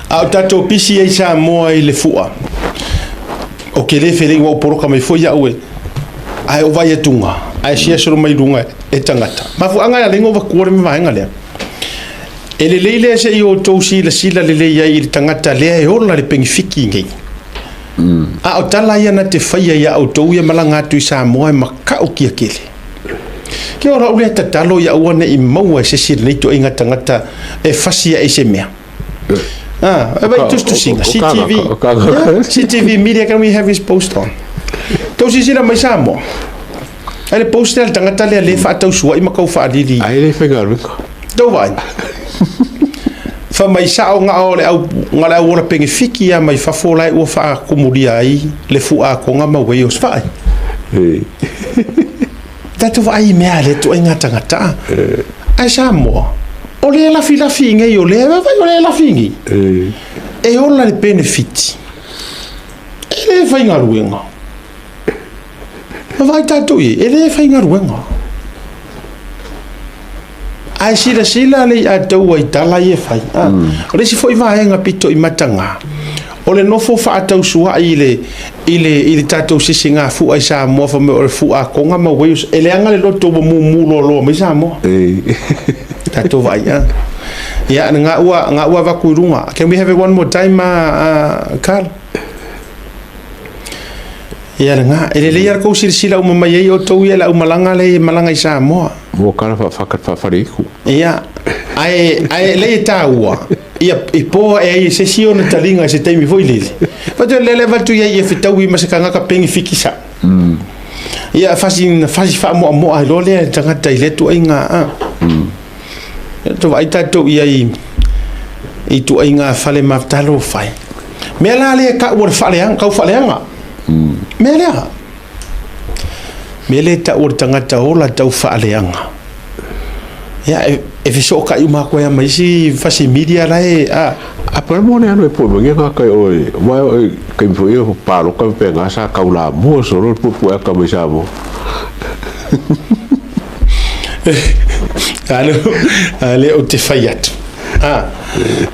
au tato pisi ai Samoa i le fua o ke le fele wa poroka mai foi ya ue ai o vai tunga ai sia soro mai lunga e tangata ma fu anga ya lengo va kuore me vaenga le ele leile se i o tosi la sila le le ia i tangata le e ola le pengifiki ngai a o tala ia na te faia ia o tou ia malanga tu i Samoa ma ka o kia kele ke ora ule tatalo ia ua ne i maua se sila nei to inga tangata e fasia e se mea about just to sing CTV media, can we have his post on tosi sila mai Samoa ele post el tangata le fa tau sua i makau fa dili ai le fengar do vai fa mai sa o nga ole au nga la ora pengi fiki ya mai fa fola o fa komudia ai le fu a ko nga ma we os fa tatu vai me ale to inga tangata ai Samoa o le la fila finga yo le va o le la fingi e o la le benefit ele fa inga ruenga vai tatu ele fa inga ruenga ai sila le a tau ai tala e fai o le si foi vaenga pito i matanga o le nofo fa atau sua i le tatou sisinga fu ai Samoa fa me o fu a konga ma weus ele anga le loto mu lo me Samoa tatou vai ya nga ua va kuirunga. Can we have it one more time Carl? Ya nga ele le yar ko sila uma mai o tou ia la malanga le malanga i Samoa mo kana fa fariku ia ai le taua ia ipo e se siona talinga se taimi foi lele but le va tu ia e fitau i masakanga ka pengi fikisa ia fasi fa mo ai lo le tanga tai le tu inga to vai tato ia i tu inga fale maftalo fai me la le ka ur fale ang ka fale anga mele ta ur tangata ola tau faaleanga ya e fiso ka i mako ya mai si fasi media lai a per mo ne ano e po nge ka oi wa ka info e palo ka pe nga sa ka ula mo so ro pu ka mai sa mo ale o te faiatu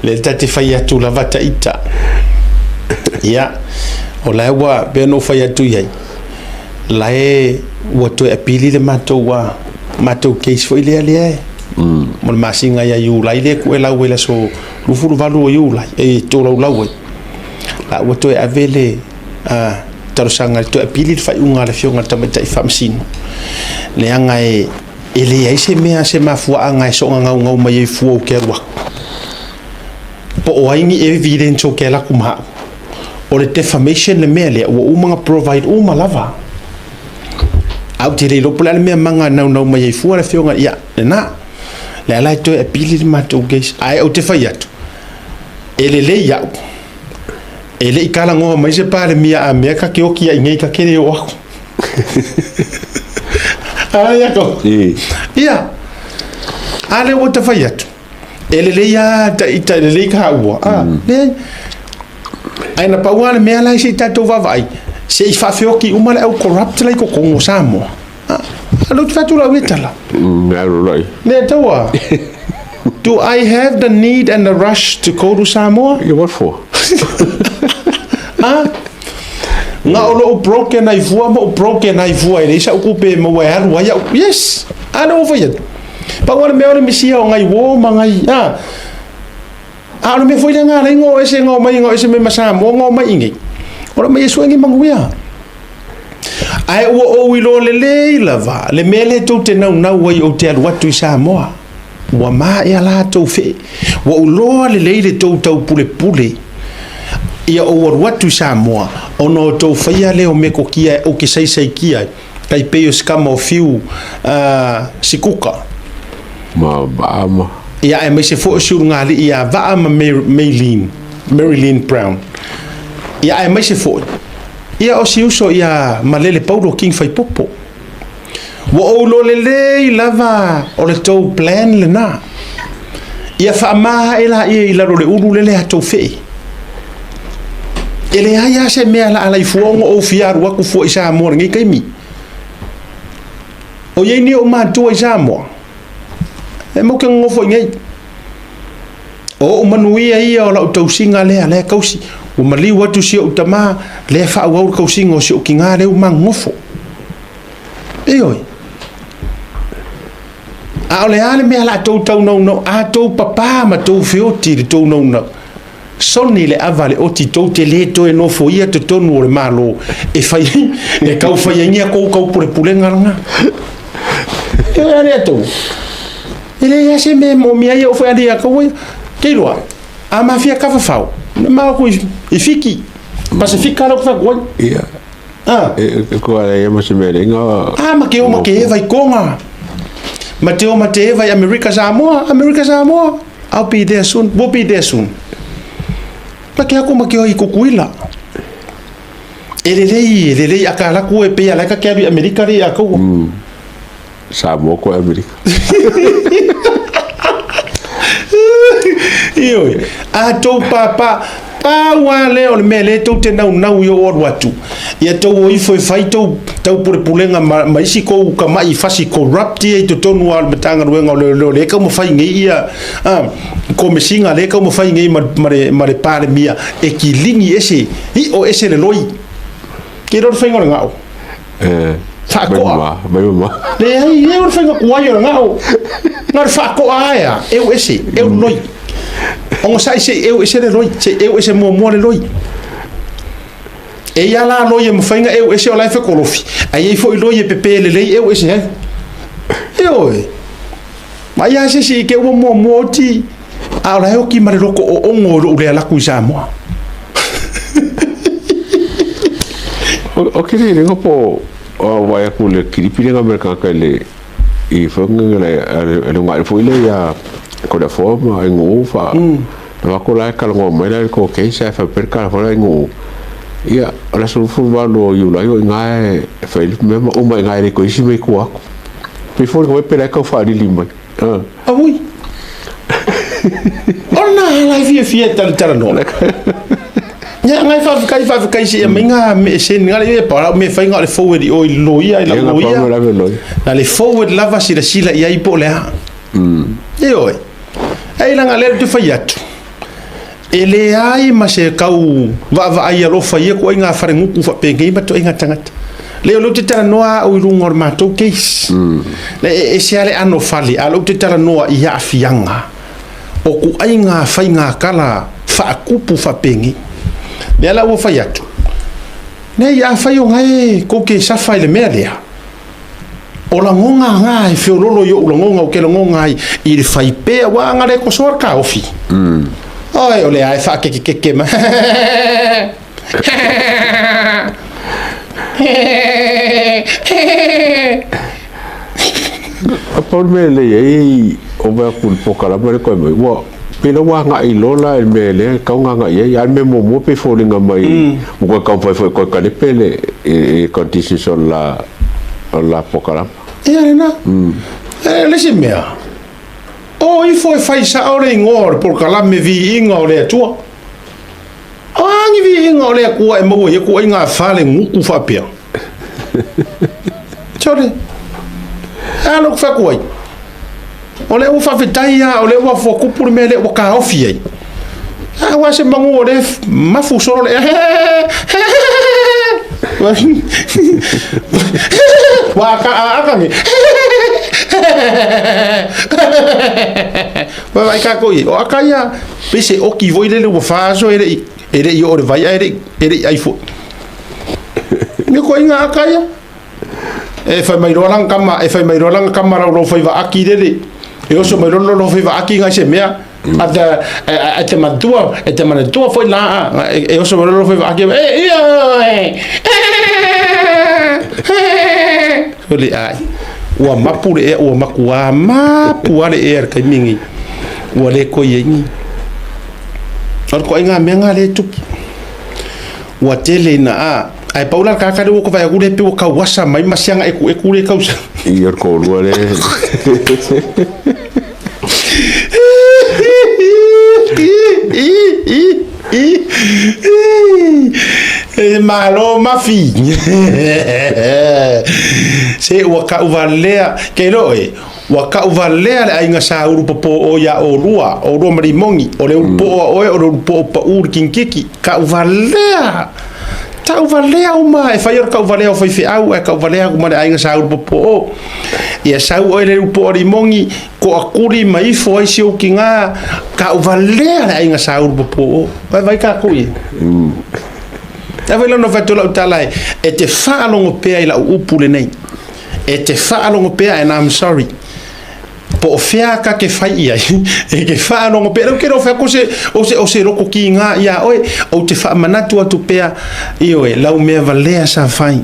le ta te faiatu la vata ita ya o la wa be no faiatu yai la e wa to apili le mato case foi le mo masinga ya yu la ile ku la wela so lu furu valu yu la e to la la wa to avele taro sanga to apili fa unga le fionga tamata i famsin le anga ele ai se mea se mafua anga so nga ngau mai fu o ke wa po o aingi evidence o ke la kuma o le defamation le mea le o umanga provide uma lava au te lo pula le mea manga nau mai fu le fionga ia na le ala to e pili mato guys ai o te fai atu ele le ia ele ikala ngo mai se pare mia a mea ka ke o ki ngai ka kere o aku ya ko ia ale o te fai atu ele le ia ta ita le ka ua le ai na paua le mea lai se tatou vavai se i fafeoki uma le au corrupt lai ko kongo Samoa alo te fatu la wetala le taua do I have the need and the rush to go to Samoa? What for? Nga o broken ai vua mo broken ai vua ele sa okupe mo wa haru ya yes ana over yet pa wala me ole misia o ngai wo mangai ano me foi nga ngo ese ngo mai ese me masa mo ngo mai ngi ora me so ngi manguia ai o wilo le lava le mele to te nau wai o te alu atu i Samoa wa ma ya la to fe wa ulo le to pule ia o watu Samoa ono to faia le o me ko kia o ke sai kia kai pe o skama o fiu sikuka ma ia e me se fo surunga li ia va Marilyn Brown ia e me se fo ia o si uso ia malele Paulo King fai popo wo o lo le lava o le to plan le na ia fa ma ela ia lo le ulu le ha to fe ele ai se mea la ala ifuongo o fiaru aku fo isa mo ngi kaimi o ye ni o ma to isa mo e mo ke ngofo ngai o manuia ia o la tausinga le kausi o mali watu si o tama le fa o kausinga o si o kinga le mangofo oi a ole ale me ala tau no a tau papa ma tau feoti le tau no soni le avale o ti tau te le to e no fo ia te tonu o le malo e fai e kau fai ngia kau pure pulenga nga e ale to ele ia se me mo mia ia o fai ali kau ke loa a mafia ka fau ma ko e fiki pacifica lo fa ko ia ko ale ia mo se me nga ma ke vai konga Mateo vai America Samoa I'll be there soon we'll be there soon Pake ako makeo I kukuila Elelei akala ko e pe ala ka ke America ri ako Samoa ko America Io a to papa pa wa le o mele to te nau yo o watu ia to o foi fai to pure pulenga mai si ko ka mai fasi corrupt e to tonu al metanga ruenga le ka mo fai ngi ia ko me singa le ka mo fai ngi mare pare mia e ki lingi ese I o ese le loi ke ro fai ngao fa ko le ai e ro fai ko ai ngao na fa ko aia e o ese e o loi on sai se eu ese le loi se eu ese mo le loi e ia la loi mo fainga eu ese o life kolofi ai e foi loi e pepe le lei eu ese e oi mai ia se si ke o mo ti a la o ki mare loko o ongo o le ala ku Samoa o ke le ngopo o vai ku le kiripi nga merka ka le I fonga le ngai foi le ya ko da forma ngo fa na ko la ka ngo mai la ko ke sa fa per ka fa ngo ia la so fu va lo yu la yo ngai fa il me o mai ngai ko isi me ko ako pe fo ko pe la ka fa di limba oui ona la vie tal no nya ngai fa kai si menga me se ngai e para me fa ngai forward o loia la loia na le forward lava sila ia I po le e oi ai langa le te fai atu ele ai ma se kau va ai alo fai ko inga fare nguku fa pengi ba to inga tangata le lo te tara noa o lungor ma to case le e se ale ano fali alo te tara noa I afianga o ku ainga fai nga kala fa kupu fa pengi le ala o fai atu ne ia fai o ngai ko ke sa fai le melia o la ngonga ngai fe lolo yo la ngonga o ke la ngonga I le fai pe wa ngale ko sor ka ofi oi ole ai fa ke ma por me le ai o va kul pokala bare ko mai wa pela wa nga I lola el mele ka nga ye ya me mo pe folinga mai mo ka ko ka le pele e condition la pokala na le se mea o I foi fai sa ore ngor por kala me vi inga ole tua angi vi inga ole ku e mo ye ku inga fale nguku fa pia chore alo fa ku ole o fa vitaia ole o fo ku por mele o ka ofie wa se mangu ole mafu solo le wa ka mi vai ka ko o akaya pese o ki voi le faso ere yo ore vai ere ai fo ni ko inga akaya e fa mai rolang kamera ro fa va aki le e o so mai ro fa va aki nga se mea ate matua foi la e o so mai ro fa va aki ole ai o mapure e o makua mapuare e ka mingi o le ko yengi or ko inga menga le tu o tele na ai paula ka ka ko vai gure pe o ka wasa mai masianga e ku le kausa I ko luare malo mafi se o ka uvalea ke loe wa ka uvalea le ainga sa uru popo o ya o rua marimongi o le upo o le upo pa ur kinkiki ka uvalea ta uvalea uma e fai ka uvalea o fai fe au e ka uvalea kuma le ainga sa uru popo o ia sau o le upo o rimongi ko akuri mai fo ai si o kinga ka uvalea le ainga sa uru popo o vai ka kui e vai lana fatola utalai e te whaalongo pea i la upu le nei e te whaalongo pea and I'm sorry po fea ka ke fai ia e ke whaalongo pea lau kero whea o se roko ki ngā ia oe o te wha manatu atu pea i oe lau mea valea sa whai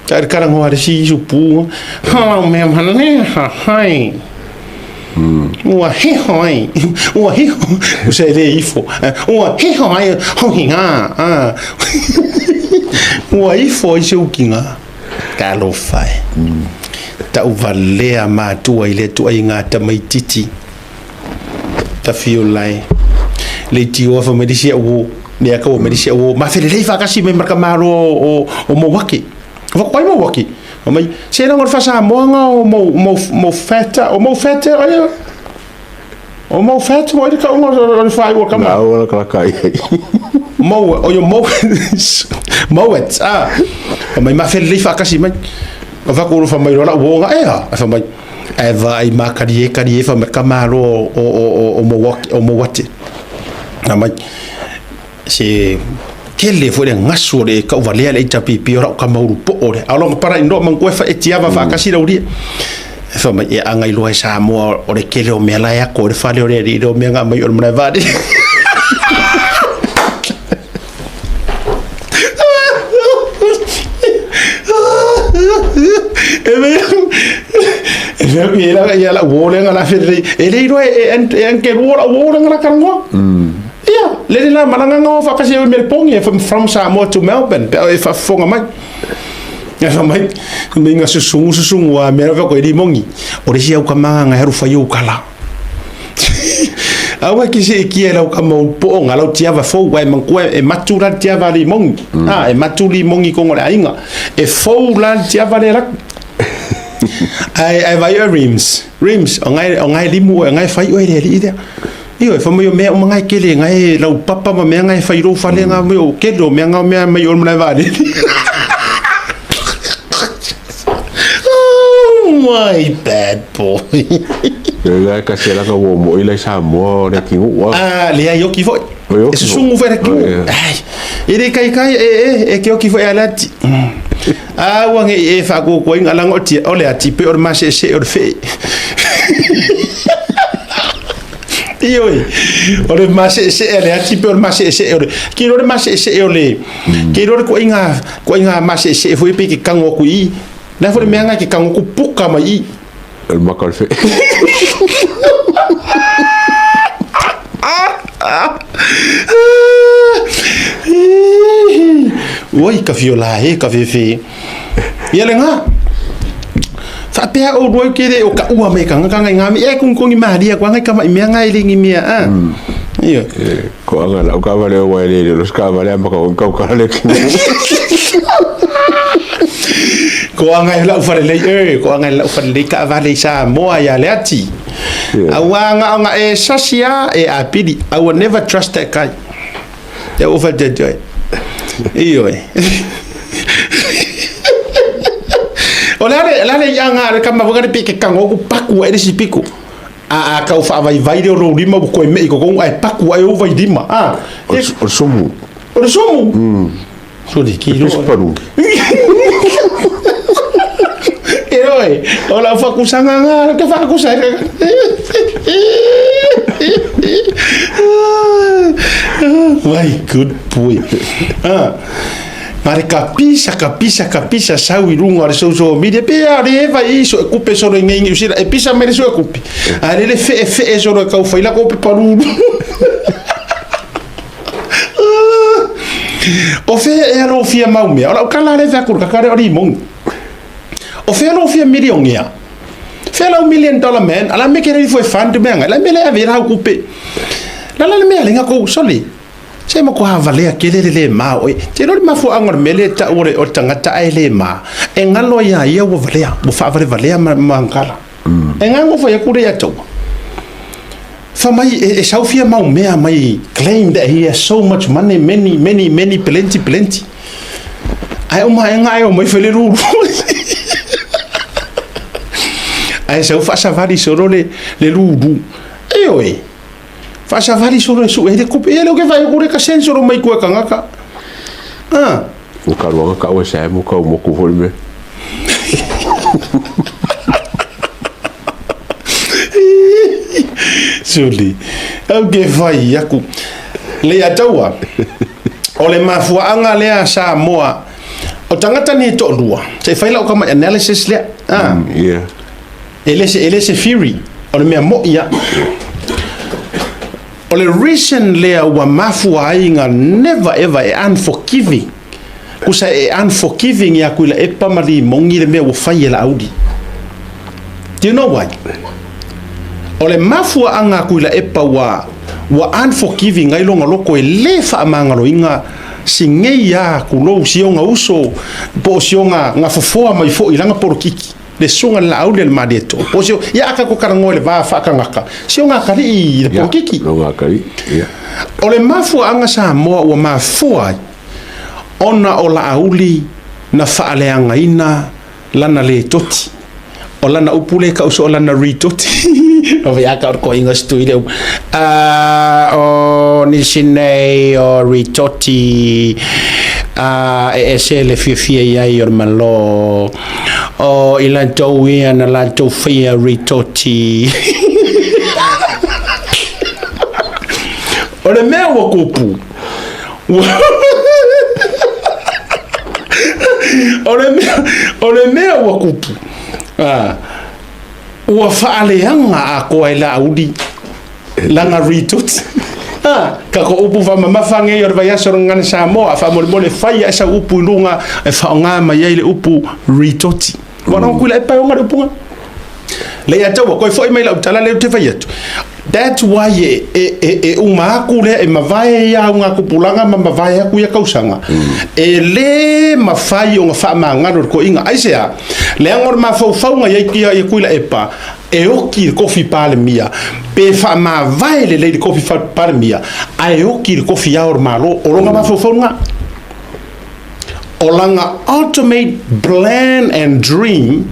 ka karango are si isu pū lau mea manea ha hai ua hiho ai ua hiho o se re ifo ua hiho ai hohi ngā ua ifo i se ukinga ka lo fai ta uvalea mātua i le tua i ngā tamaititi ta fio lai le tio fa medisia o le aka o medisia o ma fele lei fakasi me marka maro o mowaki fa kwai mowaki mai se não fa sa moanga o mo feta o mo feta o mo feta mo ka o fa o kama o ka kai mo o yo mo moet mai ma fele lei fakasi mai va ko fa mai rola wonga fa mai e vai ma kari fa marka maro o mowaki mai se kele foi le ngaso le ka valea le tapi piora ka mauru po ore alonga para indo mango fa etiava fa kasi la uri fa mai e anga ilo e Samoa o le kele o me Laia ko le fa le ore ri do me nga mai o mna vade e la wole nga la fere e le iro e anche wole nga la kango ia le la malanga ngo fa kasi me pongi from Samoa to Melbourne pe fa fonga mai ya fa mai minga susungu wa me fa ko di mongi o le sia u kamanga nga heru fa yu kala awa ki se ki era u kama u po nga lo tia va fo wa manko e matura tia va li mongi e matuli mongi ko ngora inga e fo la tia va le la ai vai rims o ngai limu ngai fa yu ele ide io fa mo me o ngai kele ngai lau papa ma me ngai fa iro fa le nga mo kelo me nga me mai o mna vale my bad boy le ka se la ka wo mo ile Samoa le ki wa le ai o ki fo e sungu fa ki ai ire kai e ke o ki fo ala ti wa nge e fa ko ngala ngoti o le ati pe o ma se o fe Ioi, ore mase se ele ati pe mase se ore. Ki ore mase se ole. Ki ore ko inga mase se foi pe ki kango ku I. Na foi me anga ki kango ku puka mai. El makal fe. Oi ka fiola ka fe. Yele nga. Fa pe o do ke de o ka ua me ka ngami e kun kongi maria kwa ngai ka mai me ngai lingi mia iyo ko anga la ka vale o wa le los ka vale ma ka le ko anga la fa le ko anga la fa le ka vale Samoa ya le ati awanga anga e sasia e apidi I will never trust that guy they over the joy iyo Olare yanga re kama vogare pike kango ku paku e si piku a ka fa vai de ro rima ko me ko ai paku ai o vai dima o somu so di ki ro paru eroi ola fa ku sanga ka fa ku sa my good boy Mare kapisa sau i runga re social media pe are vai so kupe so ngai usira e pisa mere so kupe are le fe so ro ka u faila ko pe paru o fe e ro fia mau me ora kala le va kur ka kare ori mong o fe ro fia million ya fe la $1 million man ala me kere foi fan de menga la me le avera kupe la me ale nga ko soli Se mo ko havalea kele le ma o te no ma fu angor mele ta ore o tangata ai le ma e ngalo ya ia wo valea mo fa valea mangala e ngango fo ya kure ya tau fa mai e saufia mau mea mai claim that he has so much money many plenty ai o mai ngai o mai fele ru ai sau fa savari soro le rudu e oi fa savari soro su e ko e lo ke vai kure ka senso ro mai ko kangaka o karuanga ka o sa mo ka mo ko volme Suli au ke vai aku le ataua o le mafuanga le a Samoa o tangata ni to lua se faila o kama analysis le yeah ele se theory o le mea mo ia o le reason le wa mafuainga never ever unforgiving kusa unforgiving ya kuila e pamari mongi le mea wo fai la audi. Do you know why? O le mafua anga kuila epa wa unforgiving ai longa loko e lefa amangalo inga singei ya kulo sionga uso po sionga nga fofoa mai fo ilanga porokiki le songa la aude le madeto po sio ya aka ko karango le va fa kangaka sionga kali le porokiki longa kali ya o le mafua anga Samoa wa mafua ona o la auli na faaleanga ina lana le toti o lana upule ka uso lana ritoti o ya ka ko inga stuile o ni sinei o ritoti e se le fia ya yor malo o ilanto wia na lanto fia ritoti o le mea wa kupu o le mea wa kupu ua faaleanga a ko ai la audi langa ritoti ka ko upu fa mama fange yor vai asor ngana Samoa fa mole fai esa upu lunga e fa nga mai ile upu ritoti wana ku le pa nga upu le ya tawa ko foi mai la utala le te fai atu. That's why uma ku le e mavai ya nga kupulanga mavai ku ya kausanga e le mafai o fa manga ko inga aisea le angor ma fau nga ya ku la epa e oki kofi pale mia pe fa ma vai le kofi pale mia ai oki kofi ya or malo o longa ma fau nga olanga ultimate plan and dream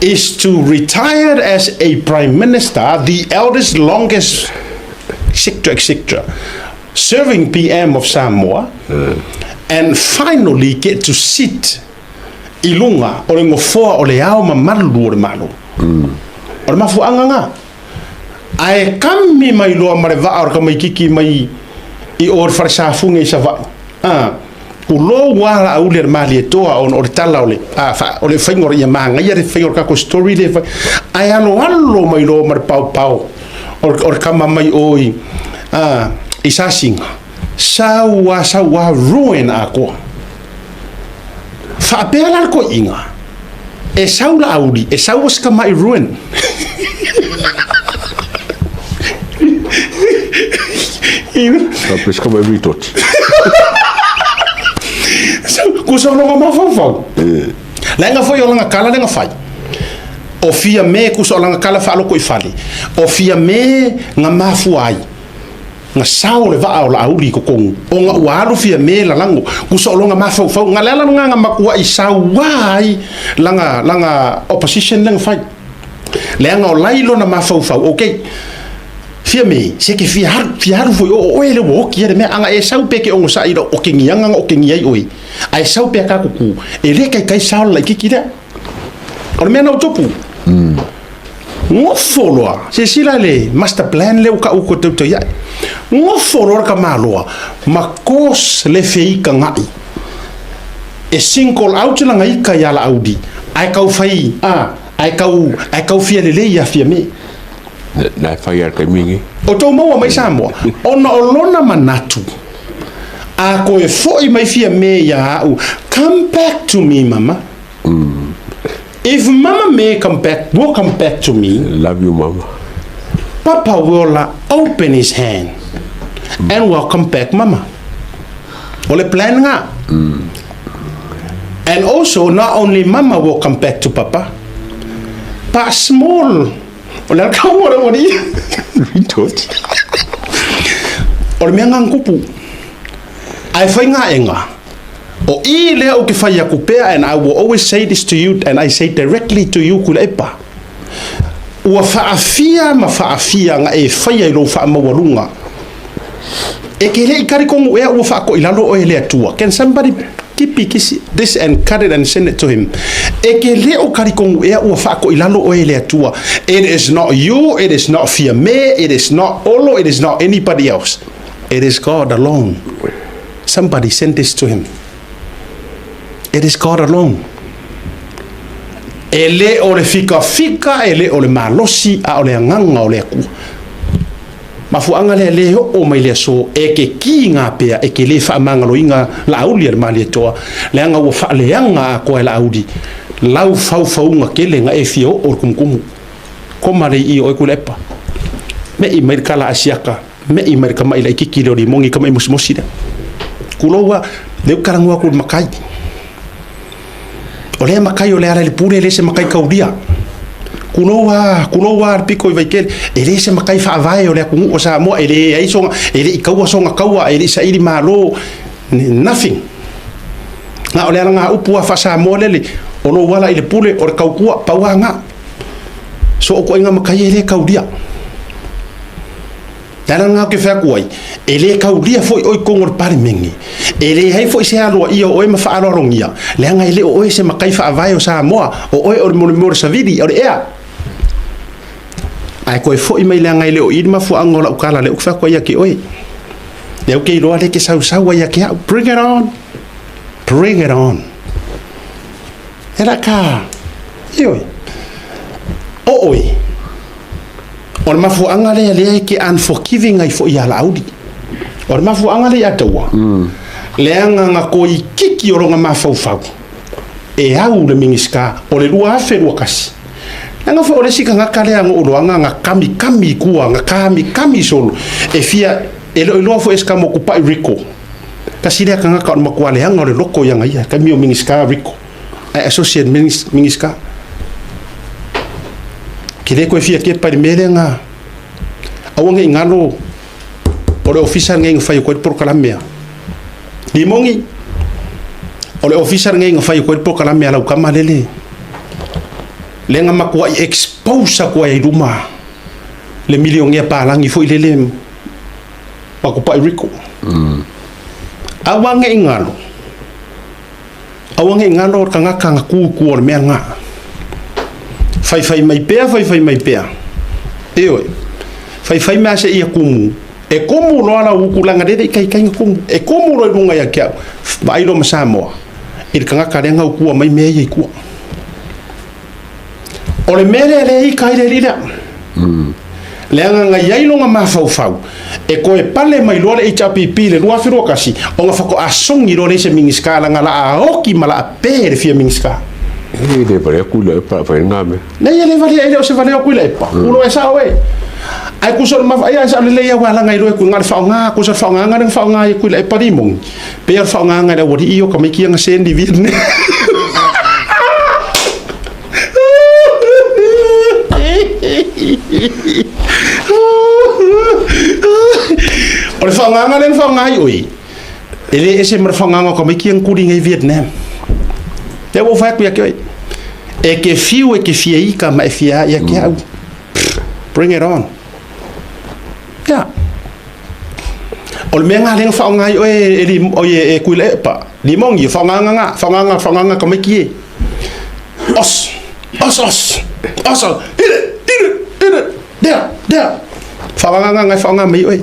is to retire as a prime minister, the eldest, longest, etc., serving PM of Samoa, and finally get to sit ilunga o le ngofoa o le ao mamalu o le malo. O le mafu anganga. Ae kami mai loa mareva or kamai kiki mai I or farsafunga I sava. Kulo wala auler mali toa on ortala ole fa ole fingor ia manga ia fingor ka ko story le ai alo mai lo mar pau or kama mai oi isasinga sawa ruin ako fa pela ko inga e saula audi e sawa ska mai ruin Sapes como ritoti kuso longa mafau lenga foi olanga kala lenga fai o fia me kuso olanga kala fa loko I fali o fia me nga mafu ai nga sao le va ola auli ko kong o nga walu fia me la lango kuso longa mafau nga lela nga makua I sao wai langa opposition lenga fai lenga o lailo na mafau okay fia me se ke fia har foi o ele wo ki me anga e sau peke o sa iro o kingianga o kingiai oi ai sau pe ka kuku ele kai sau la kikira o me na topu ngo follow se sila le master plan le ka ko to ya ngo follow ka maloa ma kos le fei ka ngai e single out la ngai ka ya la audi ai kau fai ai kau fia le ya fia me na fire kamingi o to mo mai Samoa ona olona manatu a ko e foi mai fia me ya come back to me mama if mama may will come back to me love you mama papa will open his hand and welcome back mama. Ole plan nga. And also not only mama will come back to papa, but small. Ole ka mo re mori. Tot. Ole me nga kupu. Ai fai nga enga. O I le o ke fai aku pea, and I will always say this to you, and I say directly to you kula epa. Ua faafia ma faafia nga e fai ai lo fa mawalunga. E ke le ikari kongu ea ua fa ko ilalo o ele atua. Can somebody kipi kisi this and cut it and send it to him? E ke le o kari kongu ea ua fa ko ilalo o ele atua. It is not you, it is not Fia Me, it is not Olo, it is not anybody else. It is God alone. Somebody send this to him. It is God alone. Ele o le fika, ele o le malosi, a o le anganga o le aku. Mafuanga le o mai le so, e ke ki ngā pea, e ke le whaamanga lo inga la auli ar mali e toa, le anga ua whaaleanga a koe la audi, lau fau ke le nga e fio o kumkumu. Ko mare I o e kulepa. Me I mai kala asiaka, me I mai kama ila ikiki leo ni mongi kama I musmosida. Kuloa, leu karangua kul makai. O le makai o le ara le pure le se makai kaudia. Kunoa piko I vaikele e le se makai whaavae o le akungu o Samoa e le aisonga e le ikaua songa kaua e le sa iri malo nothing. Nga o le ara ngā upua wha Samoa lele o no wala I le pule o le kaukua paua ngā. So o ko inga makai e le kaudia. Tara ngā ke whakuai e le kaudia foi oi kongor pare mengi. E le hei foi se aloa ia o e ma whaarorongia. Le anga e le o e se makai whaavae o Samoa o oe o le mole savidi o le ea. Ai koe foi mai le anga I le o iri mafu angola ukala le ukwhakua ia ke oe. Le au kei roa le ke sau ia ke au. Bring it on. Bring it on. E la ka. Ioi. O oi. O le mafu anga le ke unforgiving ai foi ala audi. O le mafu anga le ataua. Le anga nga koi kiki o ronga mafau. E au le mingiska o le lua afe lua kasi. Nga fo ole sika nga kale anga o loanga nga kami kua nga kami solo. E fia e lo fo eska mo kupa Rico. Kasi le ka nga ka ma kwale anga o le loko yang ia kami o mingiska Rico. Ai associate mingiska. Kile ko fia ke pa mele nga awanga ingalo o le officer nga fai ko por kalamea limongi o le officer nga fai ko por kalamea la kama lele lenga makua expose ko ai ruma le milion ya palangi foi lele pa ko pa Rico awanga ingalo kanga ku o me nga fai mai pea eo fai me ase ia kumu e kumu lo ala ukulanga de kai kumu e kumu lo lunga ya kia vai lo Samoa il kanga karenga ukua mai me ia ku ole mele le I kai le lila le anga yai longa mafau e ko e pale mai lo le HPP le lua firo kasi o nga fako asongi lo le se mingiska la ngala a oki mala pere fia mingiska e le vale kula pa ngame le le vale ele o se vale kula pa ulo esa we ai kusor ma ai sa le ia wala ngai ro ku ngal fa nga kusor fa nga ngal fa nga ku le pa dimong pe fa nga ngai wodi io ka mai ki nga sen di virne o fa nga ngal fa nga oi ele ese mar fa nga ka mai ki nga ku di ngai Vietnam te wo fa ku ya ke e ke fiu e ke fiei ka mai fia ya ke au bring it on. Ya. Ol menga leng fa ngai e kuile pa. Limong ye fa nga ka mai ki. Os. There. Fa nga mai oi.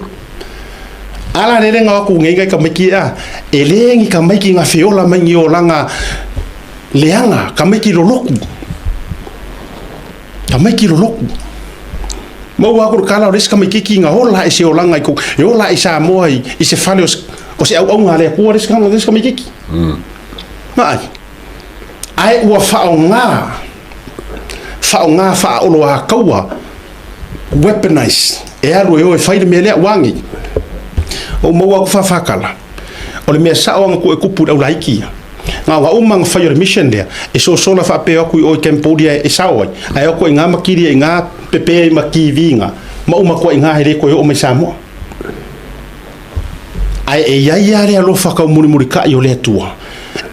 Ala le nga ku ngai ka mai ki a. Elengi ka mai ki nga fiola mai o langa. Leanga ka mai ki loloku. Ka mai ki loloku. Mau aku kala res ka mai ki nga hola e se olanga ko. E ola e Samoa I se fale o se au ngale ku res ka mai ki. Mai. Ai ua fa olo a kaua weaponize e alo e fai me le wangi o mo ku fakala o le mea sa o nga ku kupu au laiki nga wa umang fire mission there e so la fa pe ku o Cambodia e sa o ai ko nga makiri nga pepe makivinga ma uma ko nga here ko o me Samoa ai e ia le alo fa ka muri ka yo le tua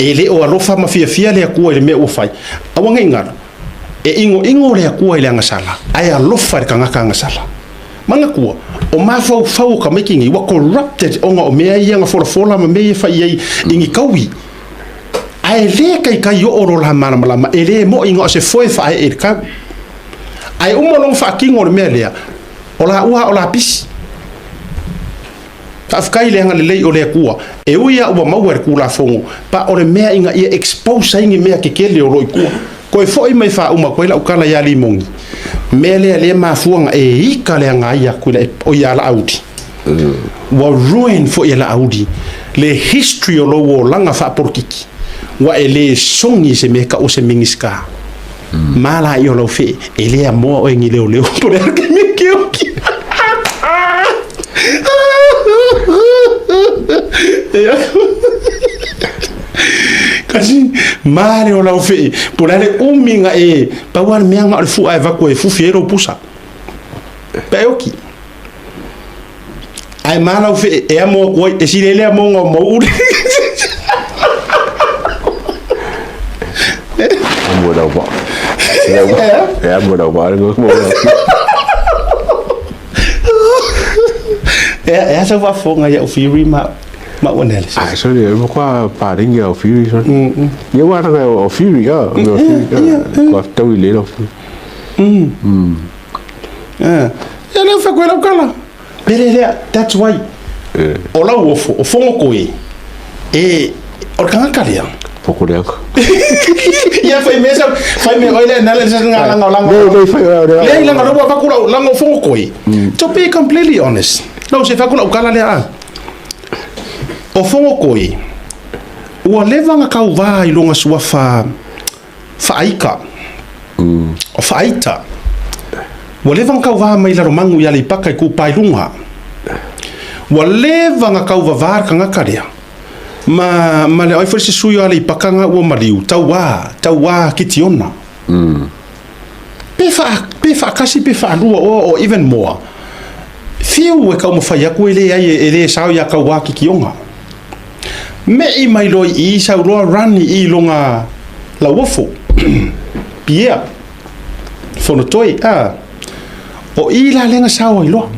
e le o alo fa mafia le ku le me o fai awanga ingara e ingo le ku ile nga sala ai alo fa ka nga sala manga ku o ma fau ka making wa corrupted onga o me ia nga fola ma me fa ia ingi kawi ai le kai yo oro la mala ele mo ingo se foi fa e ka ai long fa kingo me le ola pis afkai le nga le o le kua e uia o ma wer kula fongo pa o le mea inga ia expose ingi mea ke kele o roi kua ko e foi mai fa uma ko la ukala ya limongi mele le ma fuanga e ika le nga ia ku le o ya la audi wa ruin fo ya la audi le history o lo langa fa porkiki wa ele songi se meka o se mingiska mala yo lo fe ele amo o ngi leo por que me kioki kasi male o lo fe por ale uminga e pa war mianga al fu ai va ko e fu fiero pusa peoki ai mala o fe e amo ko e si le amo mo mua đầu bọ em mua đầu bọ nó mua é só vai fogo aí o filho mà o nele ah so ne mo qua pa ding ya o filho so ye wa na o filho ya o filho qua tau ile lo ele fa ko la kala pero that's why ola o fongo ko e o kanga kalia pouco de água. Ya foi mesmo, foi me olha na lá lá lá. Não foi. Lá lá não vai curar, lá não foi coi. To be completely honest. Não se vai curar o cara lá. O fongo coi. O leva nga kau vai longa sua fa aika. O fa aita. O leva nga kau vai mai la romangu ya le paka ku pai lunga. O leva nga kau va var kanga karia. Ma le ai forse suyo ale pakanga o mariu tawa kitiona pefa kasi pefa lua o even more fiu e ka mo fa ya ku ele sa ya ka wa kionga me I mai loi I sa ro run I longa la wofo pia fono toi o I la lenga sa o lo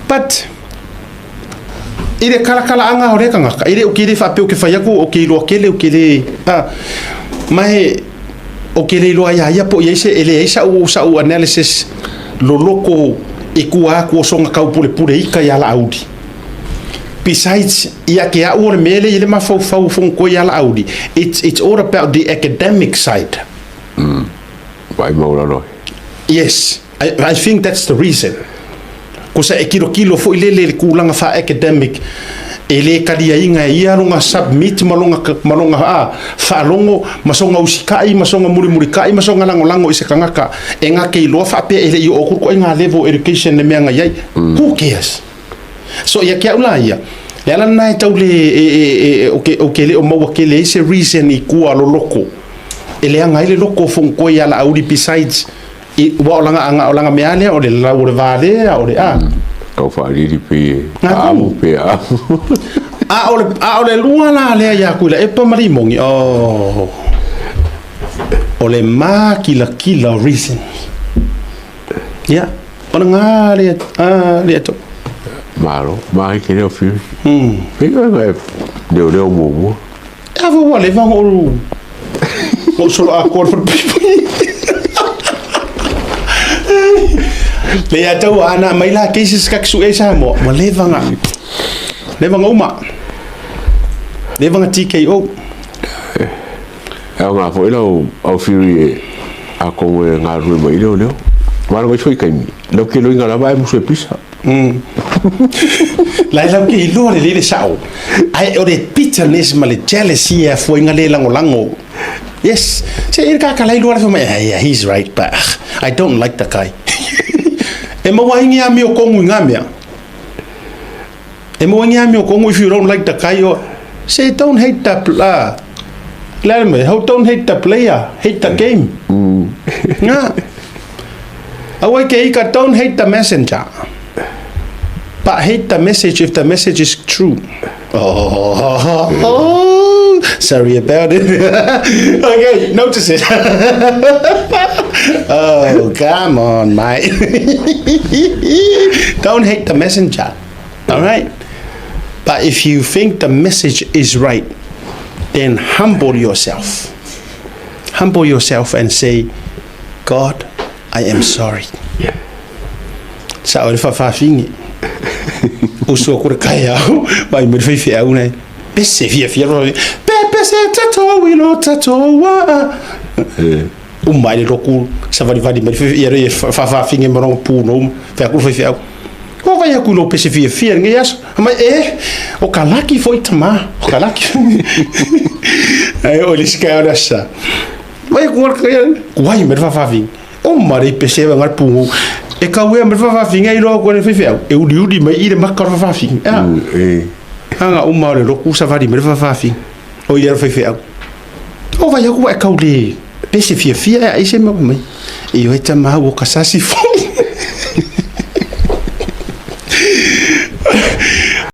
but ire kala anga o reka ngaka ire o kire fa pe o ke fa yaku o ke lo kele o kele mai o kele lo ya po yese ele sa o analysis lo loko e kua ko songa ka pule ika ya la audi besides ya ke a o mele ile ma fo ko ya la audi it's all about the academic side vai mo lo yes I think that's the reason ko sa e kilo fo ile kulanga fa academic ele kalia inga ia longa submit malonga fa longo masonga usikai masonga muri kai masonga lango ise kangaka enga ke lo fa pe ele o ko enga level education ne menga yai who cares so ya ke Laia ya la nai taule okay le o mo ke le ise reason I ku alo loko ele anga ile loko fon ko ya la audi besides wa olanga meale o le la o le vale o le kau fa ri pe o le lua la le ya ku le e pa mari mongi o le ma kila reason ya ona le to malo mai ke le fi pe ga de mo avo le va o solo accord for people le ya tau ana mai la cases ka su e Samoa mo levanga TKO nga foi lo au firi a como nga ru mai lo maro ko foi kai lo que lo ngala vai mo pisa la ke lo le sao ai o de bitterness ma le jealousy e foi ngale lango yes se ka lai lo fa yeah he's right but I don't like the guy e mo waingi a mi o kongu ngamea E mo ngia me ko if you don't like the guy, say don't hate the let me, don't hate the player, hate the game. Nga. Awai ke ika don't hate the messenger. But hate the message if the message is true. Oh, sorry about it. Okay, notice it. Oh, come on, mate. Don't hate the messenger. All right? But if you think the message is right, then humble yourself. Humble yourself and say, God, I am sorry. Sa ora fafingi. Uso ko kai au, mai me fi au nei. Pese fia pese tato wilo tato wa. Mai roku sa vadi me fi ere fafingi morong puno, fa ku fi au. Ko vai ku lo pese fia ngai as. Mai o kalaki foi tama, o kalaki. Ai o liska ora sa. Mai ku vai me fafingi. O mari pese ngar pungu. E ka wea me fafinga I ro ko ne fefeu e udi mai I le makar fafinga hanga o mare ro ku sa vari me fafinga o ia fefeu o vai ku e ka uli pese fia ai se mai I o eta ma o kasasi fo